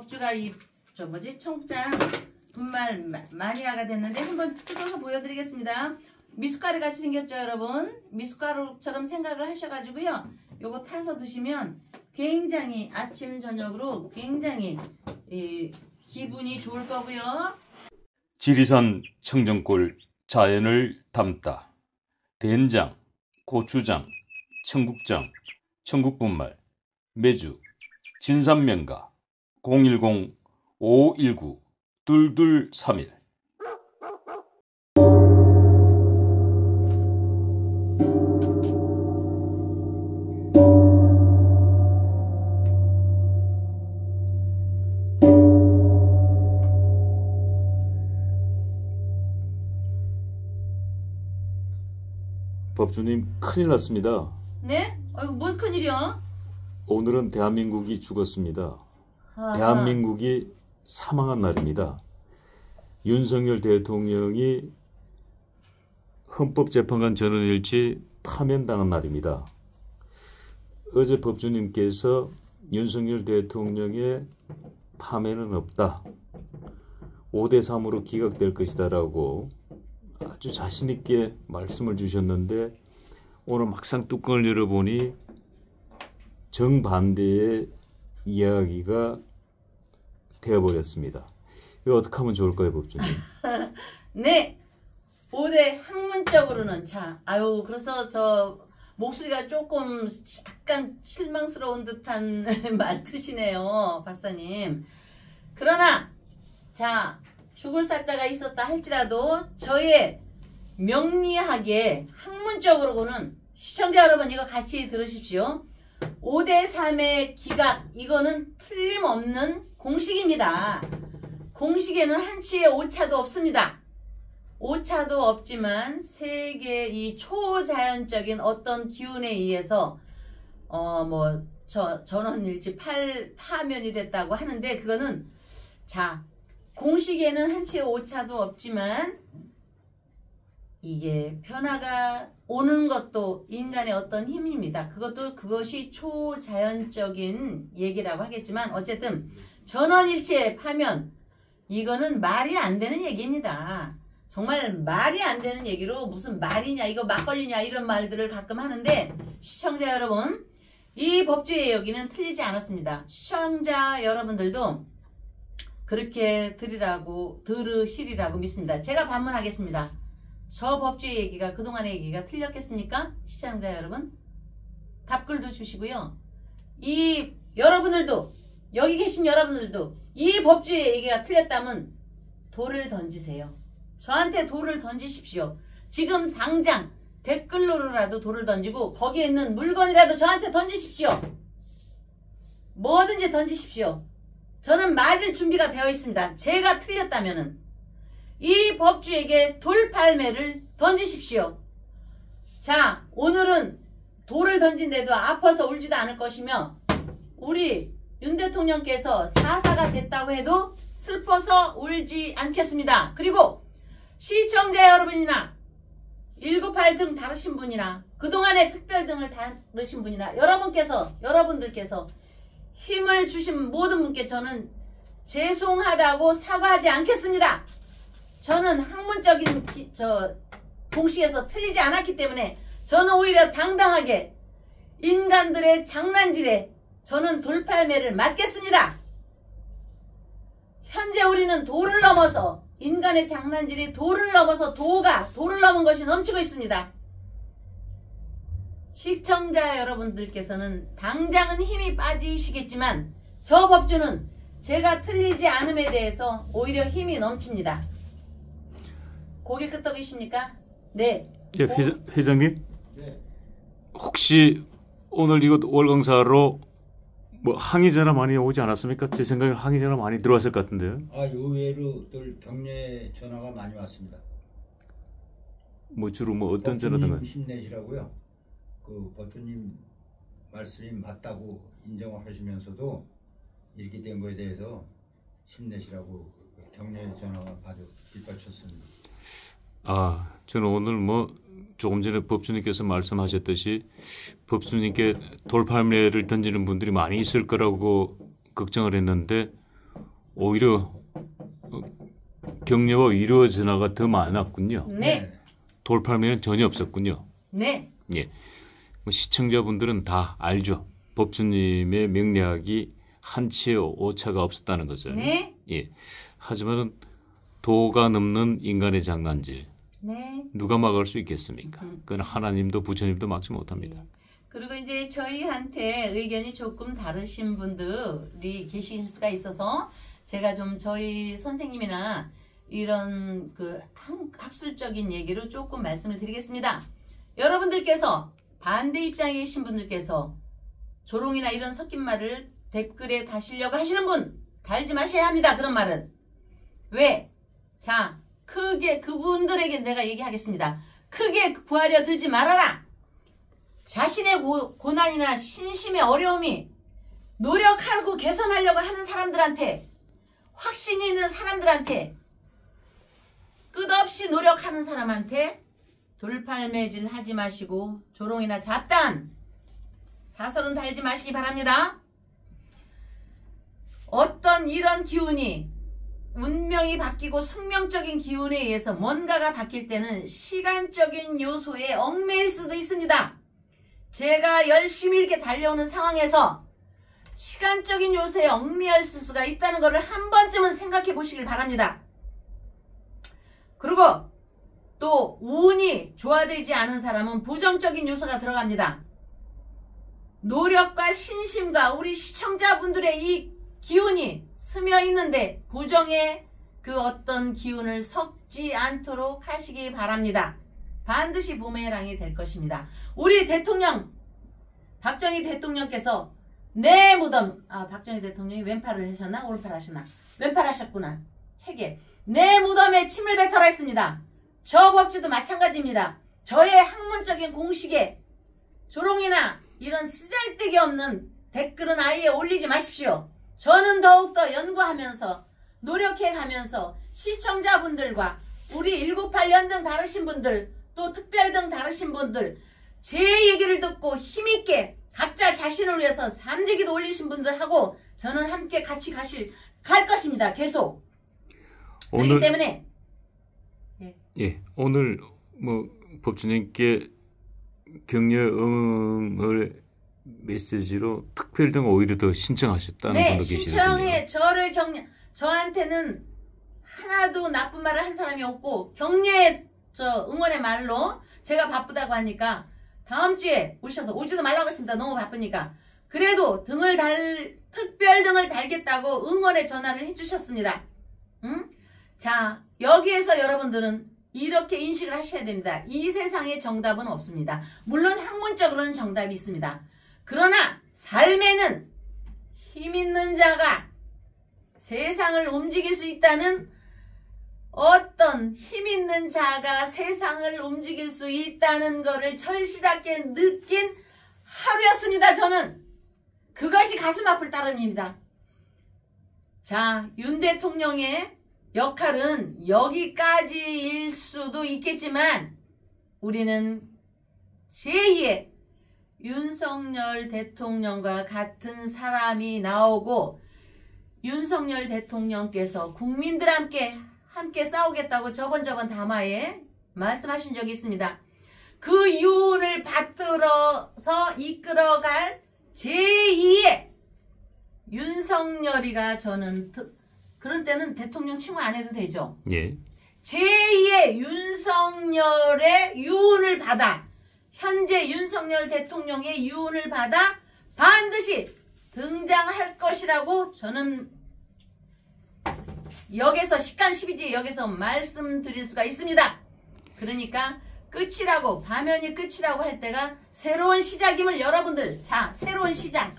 법주가 청국장 분말 마니아가 됐는데 한번 뜯어서 보여드리겠습니다. 미숫가루 같이 생겼죠, 여러분? 미숫가루처럼 생각을 하셔가지고요. 요거 타서 드시면 굉장히 아침 저녁으로 굉장히 기분이 좋을 거고요. 지리산 청정골 자연을 담다. 된장, 고추장, 청국장, 청국분말, 매주, 진삼명가 010-519-2231. 법주님, 큰일 났습니다. 네? 뭔 큰일이야? 오늘은 대한민국이 죽었습니다. 아하. 대한민국이 사망한 날입니다. 윤석열 대통령이 헌법재판관 전원일치 파면당한 날입니다. 어제 법주님께서 윤석열 대통령의 파면은 없다, 5대3으로 기각될 것이다 라고 아주 자신있게 말씀을 주셨는데, 오늘 막상 뚜껑을 열어보니 정반대의 이야기가 되어버렸습니다. 이거 어떻게 하면 좋을까요, 법주님? 네, 5대 학문적으로는 그래서 저 목소리가 조금 약간 실망스러운 듯한 말투시네요, 박사님. 그러나 죽을 사자가 있었다 할지라도 저의 명리하게 학문적으로는 시청자 여러분 이거 같이 들으십시오. 5대3의 기각, 이거는 틀림없는 공식입니다. 공식에는 한치의 오차도 없습니다. 오차도 없지만 세계 이 초자연적인 어떤 기운에 의해서 전원일치 파면이 됐다고 하는데, 그거는 공식에는 한치의 오차도 없지만 이게 변화가 오는 것도 인간의 어떤 힘입니다. 그것이 초자연적인 얘기라고 하겠지만, 어쨌든 전원일치의 파면, 이거는 말이 안 되는 얘기입니다. 정말 말이 안 되는 얘기로 무슨 말이냐, 이거 막걸리냐, 이런 말들을 가끔 하는데, 시청자 여러분, 이 법주의 여기는 틀리지 않았습니다. 시청자 여러분들도 그렇게 들으시리라고 믿습니다. 제가 반문하겠습니다. 저 법주의 얘기가, 그동안의 얘기가 틀렸겠습니까? 시청자 여러분, 답글도 주시고요. 여러분들도, 여기 계신 여러분들도 이 법주의 얘기가 틀렸다면 돌을 던지세요. 저한테 돌을 던지십시오. 지금 당장 댓글로라도 돌을 던지고 거기에 있는 물건이라도 저한테 던지십시오. 뭐든지 던지십시오. 저는 맞을 준비가 되어 있습니다. 제가 틀렸다면은 이 법주에게 돌팔매를 던지십시오. 오늘은 돌을 던진데도 아파서 울지도 않을 것이며, 우리 윤 대통령께서 사사가 됐다고 해도 슬퍼서 울지 않겠습니다. 그리고 시청자 여러분이나 198 등 다루신 분이나 그동안의 특별 등을 다루신 분이나 여러분들께서 힘을 주신 모든 분께 저는 죄송하다고 사과하지 않겠습니다. 저는 학문적인 공식에서 틀리지 않았기 때문에 저는 오히려 당당하게 인간들의 장난질에 저는 돌팔매를 맞겠습니다. 현재 우리는 돌을 넘어서, 인간의 장난질이 돌을 넘어서 돌을 넘은 것이 넘치고 있습니다. 시청자 여러분들께서는 당장은 힘이 빠지시겠지만 저 법주는 제가 틀리지 않음에 대해서 오히려 힘이 넘칩니다. 고개 끄덕이십니까? 네. 예, 회장님? 네. 혹시 오늘 이것 월강사로 항의 전화 많이 오지 않았습니까? 제 생각에 항의 전화 많이 들어왔을 것 같은데요. 의외로 늘 격려 전화가 많이 왔습니다. 주로 어떤 전화든가? 힘내시라고요. 법주님 말씀이 맞다고 인정을 하시면서도 이렇게 된 거에 대해서 힘내시라고 격려 전화가 아주 빗발쳤습니다. 저는 오늘 조금 전에 법주님께서 말씀하셨듯이 법주님께 돌팔매를 던지는 분들이 많이 있을 거라고 걱정을 했는데 오히려 격려와 위로 전화가 더 많았군요. 네. 돌팔매는 전혀 없었군요. 네. 예. 뭐 시청자분들은 다 알죠. 법주님의 명략이 한치의 오차가 없었다는 것을. 네. 예. 하지만 도가 넘는 인간의 장난질. 네. 누가 막을 수 있겠습니까? 그건 하나님도 부처님도 막지 못합니다. 네. 그리고 이제 저희한테 의견이 조금 다르신 분들이 계실 수가 있어서 제가 좀 저희 선생님이나 이런 그 학술적인 얘기로 조금 말씀을 드리겠습니다. 여러분들께서 반대 입장에 계신 분들께서 조롱이나 이런 섞인 말을 댓글에 다시려고 하시는 분 달지 마셔야 합니다. 그런 말은. 왜? 자, 크게 그분들에게 내가 얘기하겠습니다. 크게 부하려 들지 말아라. 자신의 고난이나 신심의 어려움이 노력하고 개선하려고 하는 사람들한테, 확신이 있는 사람들한테, 끝없이 노력하는 사람한테 돌팔매질 하지 마시고 조롱이나 잡단, 사설은 달지 마시기 바랍니다. 어떤 이런 기운이 운명이 바뀌고 숙명적인 기운에 의해서 뭔가가 바뀔 때는 시간적인 요소에 얽매일 수도 있습니다. 제가 열심히 이렇게 달려오는 상황에서 시간적인 요소에 얽매일 수가 있다는 것을 한 번쯤은 생각해 보시길 바랍니다. 그리고 또 운이 조화되지 않은 사람은 부정적인 요소가 들어갑니다. 노력과 신심과 우리 시청자분들의 이 기운이 스며 있는데 부정의 그 어떤 기운을 섞지 않도록 하시기 바랍니다. 반드시 부메랑이 될 것입니다. 우리 대통령 박정희 대통령께서 내 무덤, 박정희 대통령이 왼팔을 하셨나 오른팔 하셨나? 왼팔 하셨구나. 책에 내 무덤에 침을 뱉어라 했습니다. 저 법주도 마찬가지입니다. 저의 학문적인 공식에 조롱이나 이런 쓰잘데기 없는 댓글은 아예 올리지 마십시오. 저는 더욱더 연구하면서 노력해가면서 시청자분들과 우리 198 연등 다르신 분들 또 특별등 다르신 분들 제 얘기를 듣고 힘있게 각자 자신을 위해서 삼재기도 올리신 분들하고 저는 함께 같이 갈 것입니다. 계속. 그렇기 때문에 오늘 뭐 법주님께 격려 응을 메시지로 특별등 오히려 더 신청하셨다는 분도 계시는군요. 신청해 저를 저한테는 하나도 나쁜 말을 한 사람이 없고 격려의 응원의 말로 제가 바쁘다고 하니까 다음 주에 오지도 말라고 했습니다. 너무 바쁘니까. 그래도 특별등을 달겠다고 응원의 전화를 해주셨습니다. 응? 자, 여기에서 여러분들은 이렇게 인식을 하셔야 됩니다. 이 세상에 정답은 없습니다. 물론 학문적으로는 정답이 있습니다. 그러나 삶에는 힘 있는 자가 세상을 움직일 수 있다는 어떤 힘 있는 자가 세상을 움직일 수 있다는 것을 절실하게 느낀 하루였습니다. 저는 그것이 가슴 아플 따름입니다. 자, 윤 대통령의 역할은 여기까지일 수도 있겠지만 우리는 제2의 윤석열 대통령과 같은 사람이 나오고 윤석열 대통령께서 국민들 함께 싸우겠다고 저번 담화에 말씀하신 적이 있습니다. 그 유언을 받들어서 이끌어갈 제2의 윤석열이가 저는 그런 때는 대통령 칭호 안 해도 되죠. 예. 제2의 윤석열의 유언을 받아 현재 윤석열 대통령의 유언을 받아 반드시 등장할 것이라고 저는 여기서 식간십이지 여기서 말씀드릴 수가 있습니다. 그러니까 끝이라고 파면이 끝이라고 할 때가 새로운 시작임을 여러분들 자 새로운 시작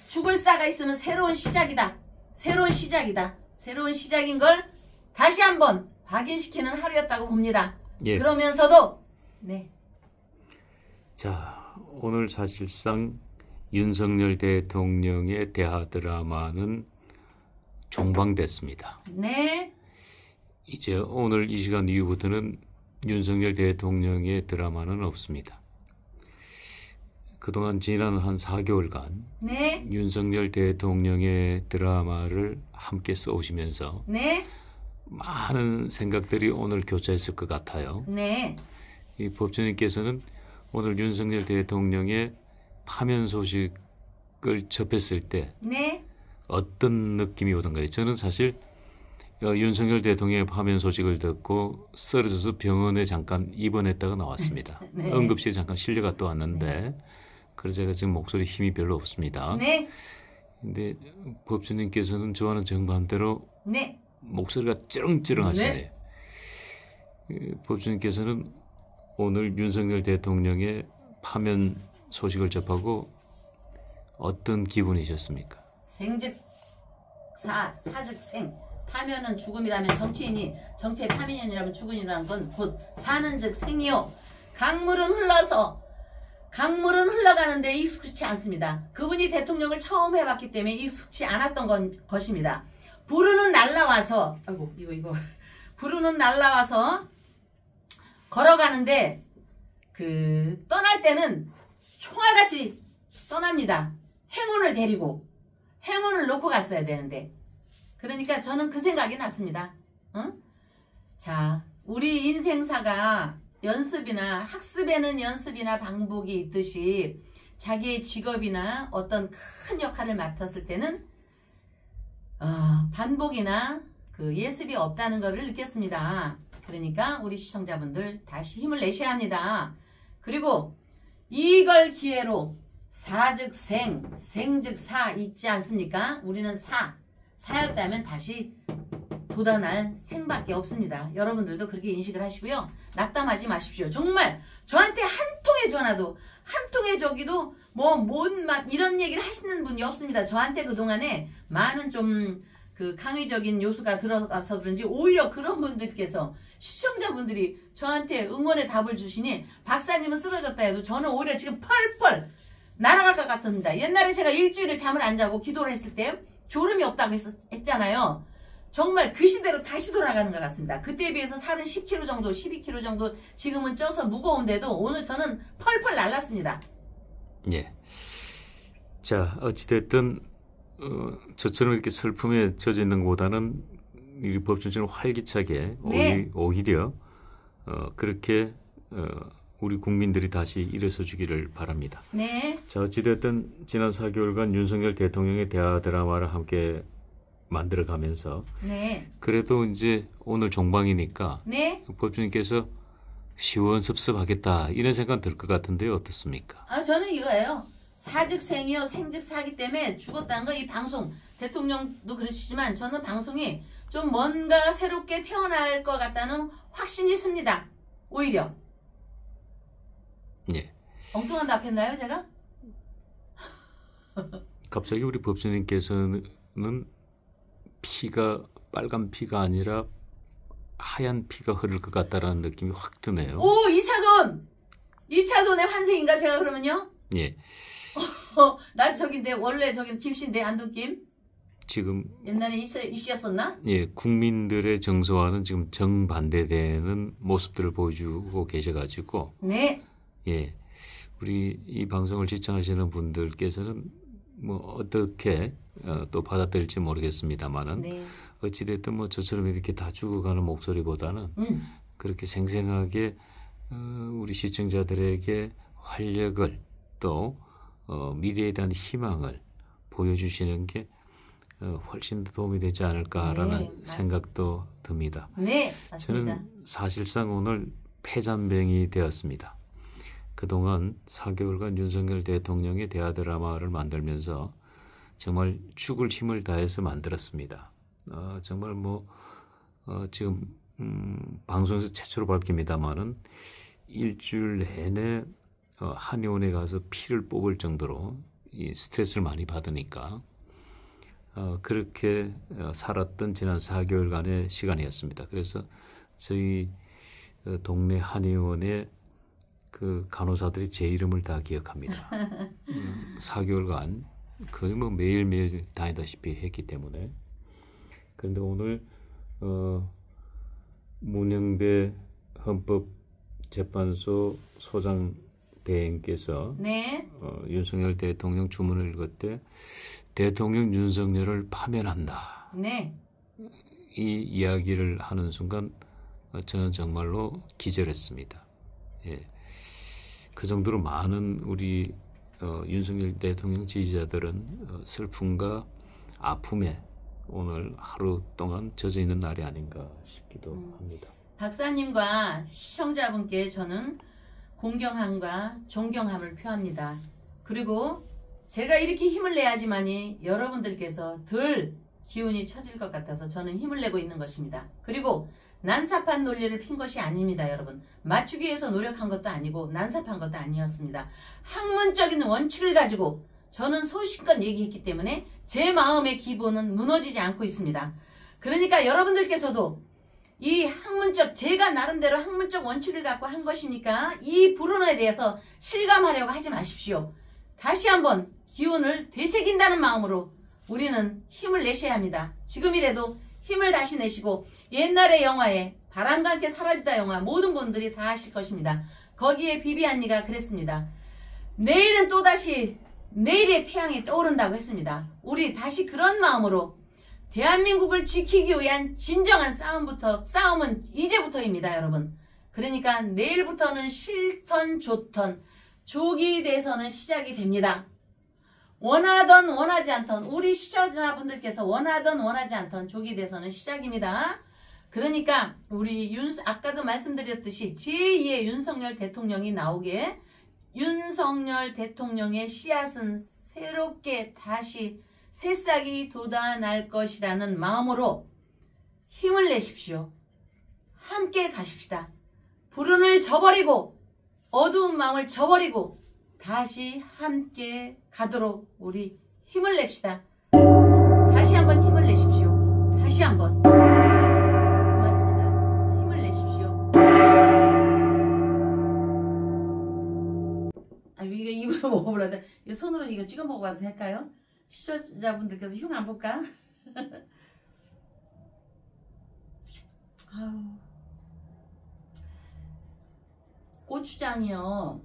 죽을 사가 있으면 새로운 시작이다. 새로운 시작이다. 새로운 시작인 걸 다시 한번 확인시키는 하루였다고 봅니다. 예. 그러면서도 네. 자, 오늘 사실상 윤석열 대통령의 대하 드라마는 종방됐습니다. 네. 이제 오늘 이 시간 이후부터는 윤석열 대통령의 드라마는 없습니다. 그동안 지난 한 4개월간 네. 윤석열 대통령의 드라마를 함께 써오시면서 네. 많은 생각들이 오늘 교차했을 것 같아요. 네. 이 법조님께서는 오늘 윤석열 대통령의 파면 소식을 접했을 때 네. 어떤 느낌이 오던가요? 저는 사실 윤석열 대통령의 파면 소식을 듣고 쓰러져서 병원에 잠깐 입원했다가 나왔습니다. 네. 응급실에 잠깐 실려갔다 왔는데 그래서 제가 지금 목소리 힘이 별로 없습니다. 네. 근데 법주님께서는 저와는 정반대로 네. 목소리가 찌렁찌렁하시네요. 네. 법주님께서는 오늘 윤석열 대통령의 파면 소식을 접하고 어떤 기분이셨습니까? 생즉 사, 사즉 생. 파면은 죽음이라면 정치인이 정치의 파면이라면 죽음이라는 건 곧 사는 즉 생이요. 강물은 흘러가는데 익숙치 않습니다. 그분이 대통령을 처음 해봤기 때문에 익숙치 않았던 것입니다. 부르는 날라와서 부르는 날라와서 걸어가는데 떠날 때는 총알같이 떠납니다. 행운을 데리고 행운을 놓고 갔어야 되는데 그러니까 저는 그 생각이 났습니다. 응? 자, 우리 인생사가 연습이나 학습에는 연습이나 방법이 있듯이 자기의 직업이나 어떤 큰 역할을 맡았을 때는 반복이나 예습이 없다는 것을 느꼈습니다. 그러니까 우리 시청자분들 다시 힘을 내셔야 합니다. 그리고 이걸 기회로 사즉 생, 생즉 사 있지 않습니까? 우리는 사였다면 다시 돋아날 생밖에 없습니다. 여러분들도 그렇게 인식을 하시고요. 낙담하지 마십시오. 정말 저한테 한 통의 전화도 한 통의 저기도 막 이런 얘기를 하시는 분이 없습니다. 저한테 그동안에 많은 좀 강의적인 요소가 들어가서 그런지 오히려 그런 분들께서 시청자분들이 저한테 응원의 답을 주시니 박사님은 쓰러졌다 해도 저는 오히려 지금 펄펄 날아갈 것 같습니다. 옛날에 제가 일주일을 잠을 안 자고 기도를 했을 때 졸음이 없다고 했잖아요. 정말 그 시대로 다시 돌아가는 것 같습니다. 그때에 비해서 살은 10kg 정도, 12kg 정도 지금은 쪄서 무거운데도 오늘 저는 펄펄 날랐습니다. 예. 자, 어찌됐든 저처럼 이렇게 슬픔에 젖어 있는 것보다는 이 법준처럼 활기차게 네. 오히려 그렇게 우리 국민들이 다시 일어서 주기를 바랍니다. 네. 자, 어찌됐든 지난 4개월간 윤석열 대통령의 대화 드라마를 함께 만들어가면서 네. 그래도 이제 오늘 종방이니까 네. 법주님께서 시원섭섭하겠다 이런 생각 들 것 같은데요. 어떻습니까? 저는 이거예요. 사즉 생이요, 생즉 사기 때문에 죽었다는 거 이 방송 대통령도 그러시지만 저는 방송이 좀 뭔가 새롭게 태어날 것 같다는 확신이 있습니다. 오히려. 예. 엉뚱한 답했나요, 제가? 갑자기 우리 법사님께서는 피가 빨간 피가 아니라 하얀 피가 흐를 것 같다라는 느낌이 확 드네요. 오, 이차돈의 환생인가 제가 그러면요? 예. 난 저긴데 원래 저기는 김씨인데 안동김. 지금 옛날에 이씨였었나? 예, 국민들의 정서와는 지금 정반대되는 모습들을 보여주고 계셔가지고 네. 예, 우리 이 방송을 시청하시는 분들께서는 뭐 어떻게 또 받아들일지 모르겠습니다만은 네. 어찌됐든 뭐 저처럼 이렇게 다 죽어가는 목소리보다는 그렇게 생생하게 우리 시청자들에게 활력을 또 미래에 대한 희망을 보여주시는 게 훨씬 더 도움이 되지 않을까라는 네, 생각도 듭니다. 네, 맞습니다. 저는 사실상 오늘 패잔병이 되었습니다. 그동안 4개월간 윤석열 대통령의 대화 드라마를 만들면서 정말 죽을 힘을 다해서 만들었습니다. 정말 지금 방송에서 최초로 밝힙니다마는 일주일 내내 한의원에 가서 피를 뽑을 정도로 이 스트레스를 많이 받으니까 그렇게 살았던 지난 4개월간의 시간이었습니다. 그래서 저희 동네 한의원의 그 간호사들이 제 이름을 다 기억합니다. 4개월간 거의 매일매일 다니다시피 했기 때문에. 그런데 오늘 문영배 헌법재판소 소장 대행께서 네. 윤석열 대통령 주문을 읽을 때 대통령 윤석열을 파면한다. 네. 이 이야기를 하는 순간 저는 정말로 기절했습니다. 예. 그 정도로 많은 우리 윤석열 대통령 지지자들은 슬픔과 아픔에 오늘 하루 동안 젖어 있는 날이 아닌가 싶기도 합니다. 박사님과 시청자분께 저는 공경함과 존경함을 표합니다. 그리고 제가 이렇게 힘을 내야지만이 여러분들께서 덜 기운이 처질 것 같아서 저는 힘을 내고 있는 것입니다. 그리고 난삽한 논리를 핀 것이 아닙니다, 여러분. 맞추기 위해서 노력한 것도 아니고 난삽한 것도 아니었습니다. 학문적인 원칙을 가지고 저는 소신껏 얘기했기 때문에 제 마음의 기본은 무너지지 않고 있습니다. 그러니까 여러분들께서도 이 학문적, 제가 나름대로 학문적 원칙을 갖고 한 것이니까 이 불운에 대해서 실감하려고 하지 마십시오. 다시 한번 기운을 되새긴다는 마음으로 우리는 힘을 내셔야 합니다. 지금이라도 힘을 다시 내시고 옛날의 영화에 바람과 함께 사라지다 영화 모든 분들이 다 아실 것입니다. 거기에 비비 언니가 그랬습니다. 내일은 또다시 내일의 태양이 떠오른다고 했습니다. 우리 다시 그런 마음으로 대한민국을 지키기 위한 진정한 싸움은 이제부터입니다, 여러분. 그러니까 내일부터는 싫던 좋던 조기 대선은 시작이 됩니다. 원하던 원하지 않던 우리 시청자분들께서 원하던 원하지 않던 조기 대선은 시작입니다. 그러니까 우리 아까도 말씀드렸듯이 제2의 윤석열 대통령이 나오게 윤석열 대통령의 씨앗은 새롭게 다시 새싹이 돋아날 것이라는 마음으로 힘을 내십시오. 함께 가십시다. 불운을 저버리고 어두운 마음을 저버리고 다시 함께 가도록 우리 힘을 냅시다. 다시 한번 힘을 내십시오. 다시 한번. 고맙습니다. 힘을 내십시오. 이거 입으로 먹어보려다 이거 손으로 이거 찍어 먹어봐도 될까요? 시청자분들께서 흉 안 볼까? 아유. 고추장이요.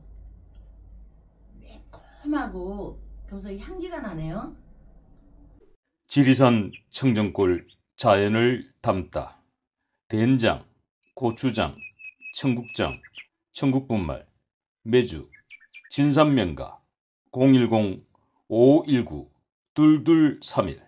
매콤하고 그래서 향기가 나네요. 지리산 청정골 자연을 담다. 된장, 고추장, 청국장, 청국분말, 매주, 진산명가 010-519-2231